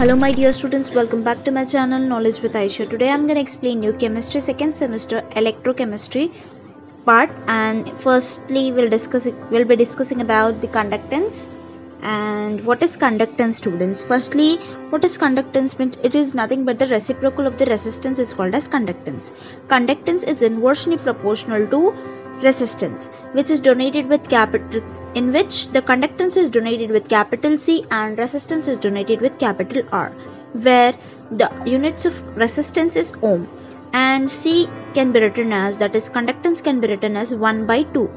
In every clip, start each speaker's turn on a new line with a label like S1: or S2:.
S1: Hello my dear students, welcome back to my channel Knowledge with Aisha. Today I'm going to explain you chemistry second semester electrochemistry part, and firstly we'll be discussing about the conductance. And what is conductance, students? Firstly, what is conductance means? It is nothing but the reciprocal of the resistance is called as conductance. Conductance is inversely proportional to resistance, which is denoted with capital, in which the conductance is denoted with capital C and resistance is denoted with capital R, where the units of resistance is ohm and C can be written as, that is conductance can be written as 1 by 2.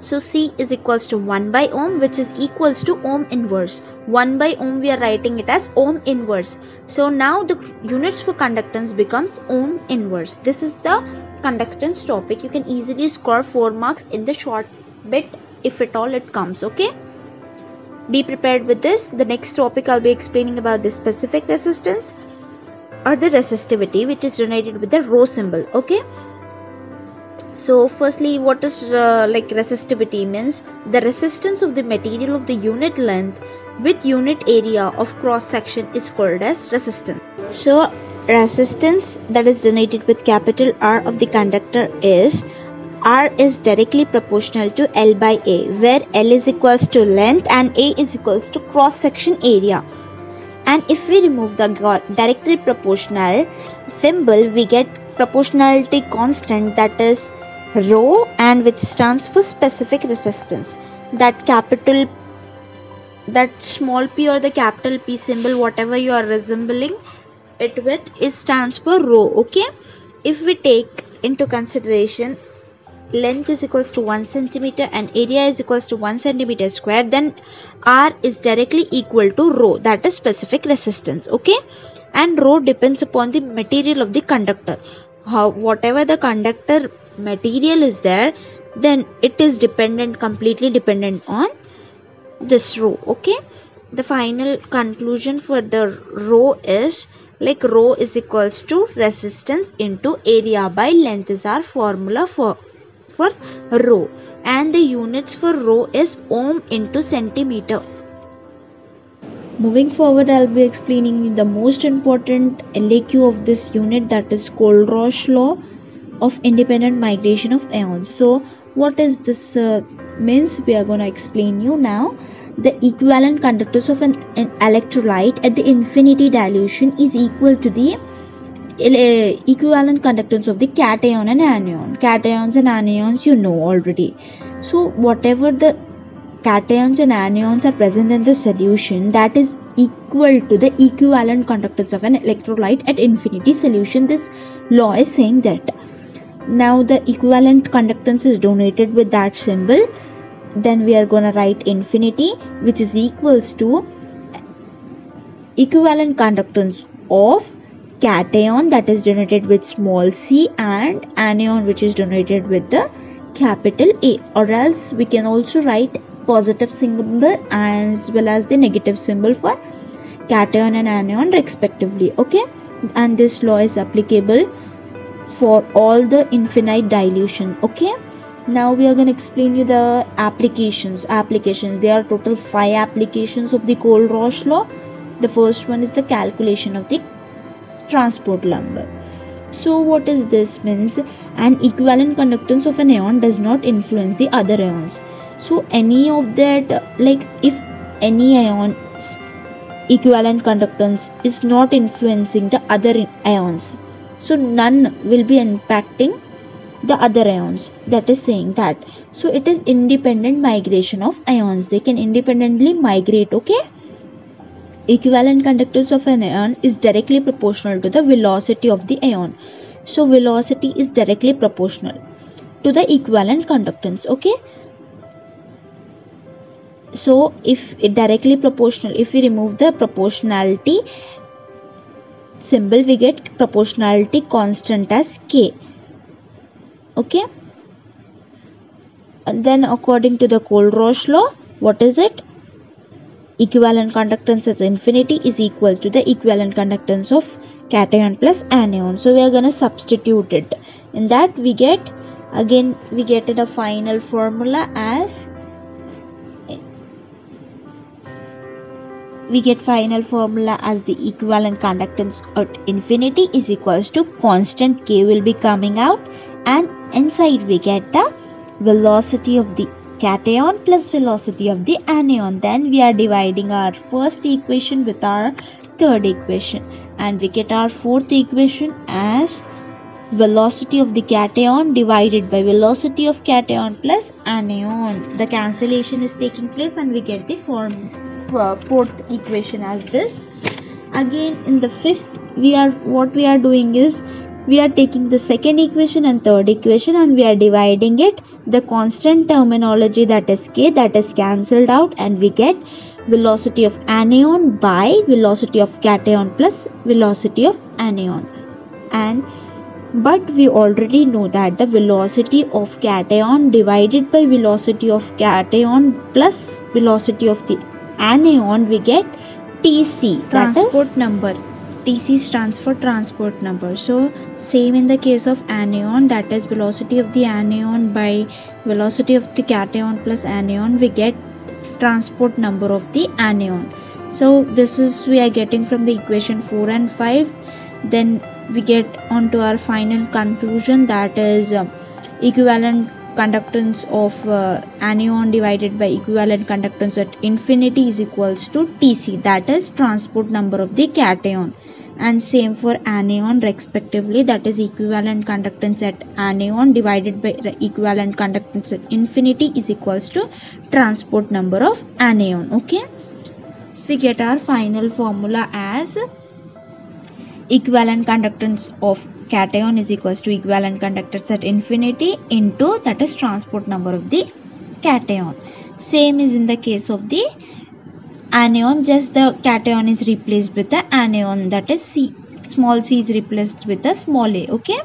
S1: So C is equals to 1 by ohm, which is equals to ohm inverse. 1 by ohm we are writing it as ohm inverse. So now the units for conductance becomes ohm inverse. This is the conductance topic. You can easily score 4 marks in the short bit if at all it comes. Okay, be prepared with this. The next topic I'll be explaining about the specific resistance or the resistivity, which is denoted with the rho symbol. Okay, so firstly, what is resistivity means? The resistance of the material of the unit length with unit area of cross section is called as resistance. So resistance that is denoted with capital R of the conductor is R is directly proportional to L by A, where L is equals to length and A is equals to cross section area. And if we remove the directly proportional symbol, we get proportionality constant, that is rho, and which stands for specific resistance. That small p or the capital P symbol, whatever you are resembling it with, is stands for rho. Okay, if we take into consideration length is equals to 1 centimeter and area is equals to 1 centimeter square, then R is directly equal to rho, that is specific resistance. Okay, and rho depends upon the material of the conductor. Whatever the conductor material is there, then it is completely dependent on this rho. Okay, the final conclusion for the rho is rho is equals to resistance into area by length is our formula for rho, and the units for rho is ohm into centimeter. Moving forward, I'll be explaining you the most important LAQ of this unit, that is Kohlrausch law of independent migration of ions. So what is this means? We are going to explain you now. The equivalent conductance of an electrolyte at the infinity dilution is equal to the equivalent conductance of the cation and anion. Cations and anions you know already. So whatever the cations and anions are present in the solution, that is equal to the equivalent conductance of an electrolyte at infinity solution. This law is saying that. Now the equivalent conductance is denoted with that symbol. Then we are going to write infinity, which is equals to equivalent conductance of cation, that is denoted with small c, and anion, which is denoted with the capital A. Or else we can also write positive symbol as well as the negative symbol for cation and anion respectively. Okay, and this law is applicable for all the infinite dilution. Okay, now we are going to explain you the applications. There are total 5 applications of the Kohlrausch law. The first one is the calculation of the transport number. So what is this means? An equivalent conductance of an ion does not influence the other ions. So any of that, if any ion's equivalent conductance is not influencing the other ions, so none will be impacting the other ions. That is saying that, so it is independent migration of ions. They can independently migrate. Okay, equivalent conductance of an ion is directly proportional to the velocity of the ion. So velocity is directly proportional to the equivalent conductance. Okay, so if it directly proportional, if we remove the proportionality symbol, we get proportionality constant as K. Okay, and then according to the Kohlrausch law, what is it? Equivalent conductance as infinity is equal to the equivalent conductance of cation plus anion. So we are going to substitute it. In that we get a final formula as we get final formula as the equivalent conductance at infinity is equals to constant k will be coming out, and inside we get the velocity of the cation plus velocity of the anion. Then we are dividing our first equation with our third equation, and we get our fourth equation as velocity of the cation divided by velocity of cation plus anion. The cancellation is taking place and we get the fourth equation as this. Again in the fifth, what we are doing is we are taking the second equation and third equation and we are dividing it. The constant terminology, that is k, that is cancelled out, and we get velocity of anion by velocity of cation plus velocity of anion. But we already know that the velocity of cation divided by velocity of cation plus velocity of the anion, we get Tc, transport number. Tc stands for transport number. So same in the case of anion, that is velocity of the anion by velocity of the cation plus anion, we get transport number of the anion. So this is we are getting from the equation 4 and 5. Then we get on to our final conclusion, that is equivalent conductance of anion divided by equivalent conductance at infinity is equals to Tc, that is transport number of the cation. And same for anion respectively, that is equivalent conductance at anion divided by equivalent conductance at infinity is equals to transport number of anion. Okay, so we get our final formula as equivalent conductance of cation is equals to equivalent conductance at infinity into, that is transport number of the cation. Same is in the case of the anion, just the cation is replaced with the anion, that is C, small c is replaced with the small a. Okay,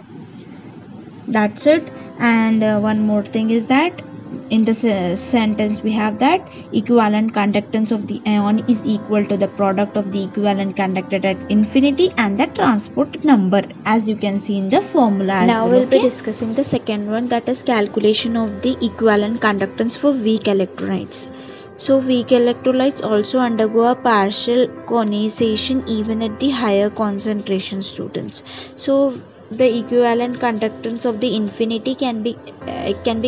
S1: that's it. And one more thing is that in the sentence we have that equivalent conductance of the ion is equal to the product of the equivalent conductor at infinity and the transport number, as you can see in the formula as
S2: now
S1: well.
S2: we'll be discussing the second one, that is calculation of the equivalent conductance for weak electrolytes. So weak electrolytes also undergo a partial conization even at the higher concentration, students. So the equivalent conductance of the infinity can be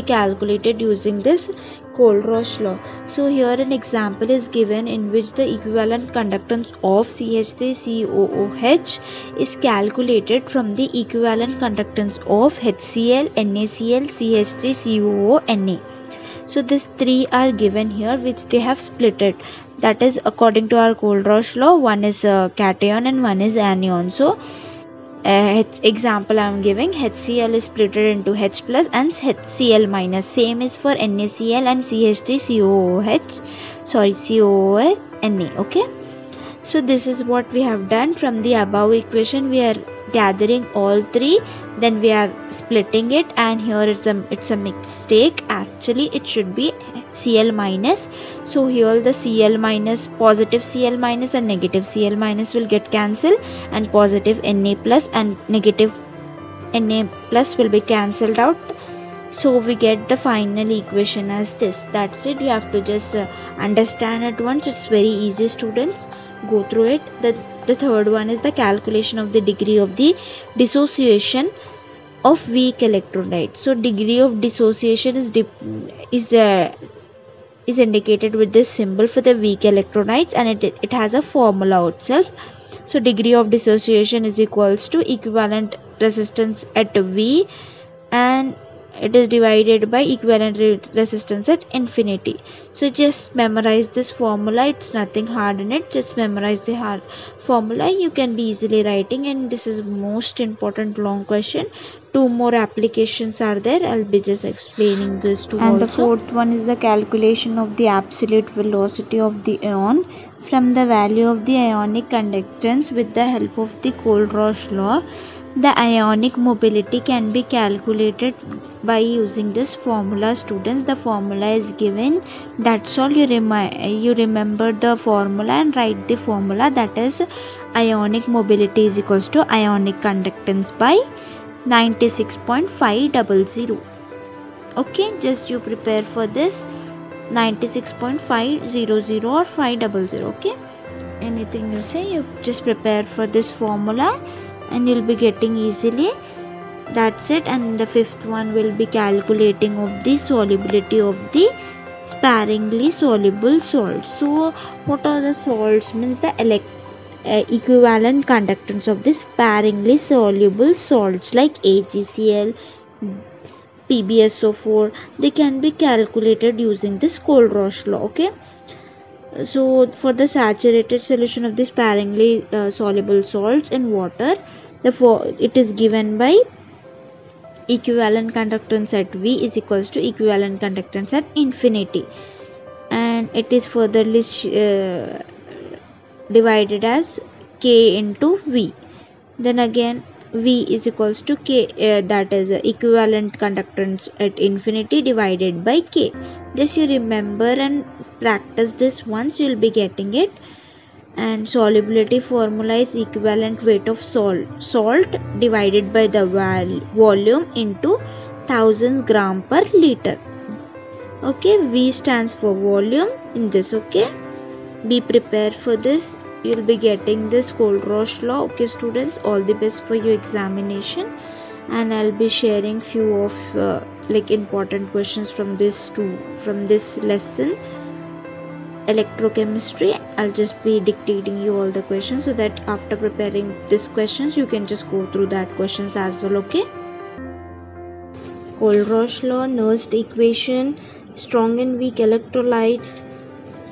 S2: calculated using this Kohlrausch law. So here an example is given in which the equivalent conductance of CH3COOH is calculated from the equivalent conductance of HCl, NaCl, CH3COO, Na. So these three are given here, which they have splitted. That is according to our Kohlrausch law, one is cation and one is anion. So example I am giving, HCl is split into H plus and Cl minus. Same is for NaCl and CH3COOH, COOH, Na. Okay. So this is what we have done. From the above equation we are gathering all three, then we are splitting it, and here it's a mistake. Actually it should be Cl minus. So here the Cl minus, positive Cl minus and negative Cl minus will get cancelled, and positive Na plus and negative Na plus will be cancelled out. So we get the final equation as this. That's it. You have to just understand it once. It's very easy, students. Go through it. The third one is the calculation of the degree of the dissociation of weak electrolyte. So degree of dissociation is indicated with this symbol for the weak electrolytes, and it has a formula itself. So degree of dissociation is equals to equivalent resistance at V, and it is divided by equivalent resistance at infinity. So just memorize this formula. It's nothing hard in it. Just memorize the hard formula. You can be easily writing, and this is most important long question. Two more applications are there. I'll be just explaining this two
S1: and
S2: also.
S1: The fourth one is the calculation of the absolute velocity of the ion from the value of the ionic conductance with the help of the Kohlrausch law. The ionic mobility can be calculated by using this formula, students. The formula is given. That's all. You remember the formula and write the formula. That is ionic mobility is equals to ionic conductance by 96.500. Okay, just you prepare for this 96.500 or 500. Okay,
S2: anything you say, you just prepare for this formula and you'll be getting easily. That's it. And the fifth one will be calculating of the solubility of the sparingly soluble salts. So what are the salts? Means the equivalent conductance of the sparingly soluble salts like AgCl, PbSO4. They can be calculated using this Kohlrausch law. Okay. So for the saturated solution of the sparingly soluble salts in water, it is given by equivalent conductance at V is equals to equivalent conductance at infinity, and it is furtherly divided as K into V. Then again V is equals to K, that is equivalent conductance at infinity divided by K. Just you remember and practice this once, you will be getting it. And solubility formula is equivalent weight of salt divided by the volume into thousands gram per liter. Okay, V stands for volume in this. Okay, be prepared for this. You'll be getting this Kohlrausch law. Okay students, all the best for your examination, and I'll be sharing few of important questions from this lesson, electrochemistry. I'll just be dictating you all the questions so that after preparing these questions you can just go through that questions as well. Okay, Kohlrausch law, Nernst equation, strong and weak electrolytes,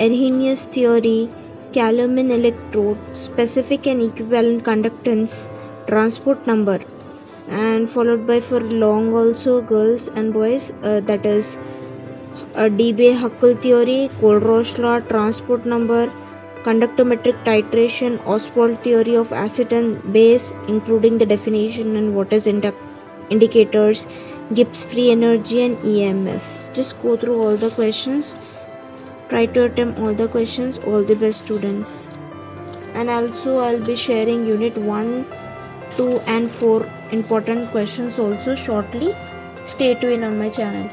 S2: Arrhenius theory, Calomine electrode, specific and equivalent conductance, transport number, and followed by for long also girls and boys, that is Debye-Huckel theory, Kohlrausch law, transport number, conductometric titration, Ostwald theory of acid and base, including the definition and what is indicators, Gibbs free energy and EMF. Just go through all the questions. Try to attempt all the questions. All the best students. And also I'll be sharing unit 1, 2 and 4 important questions also shortly. Stay tuned on my channel.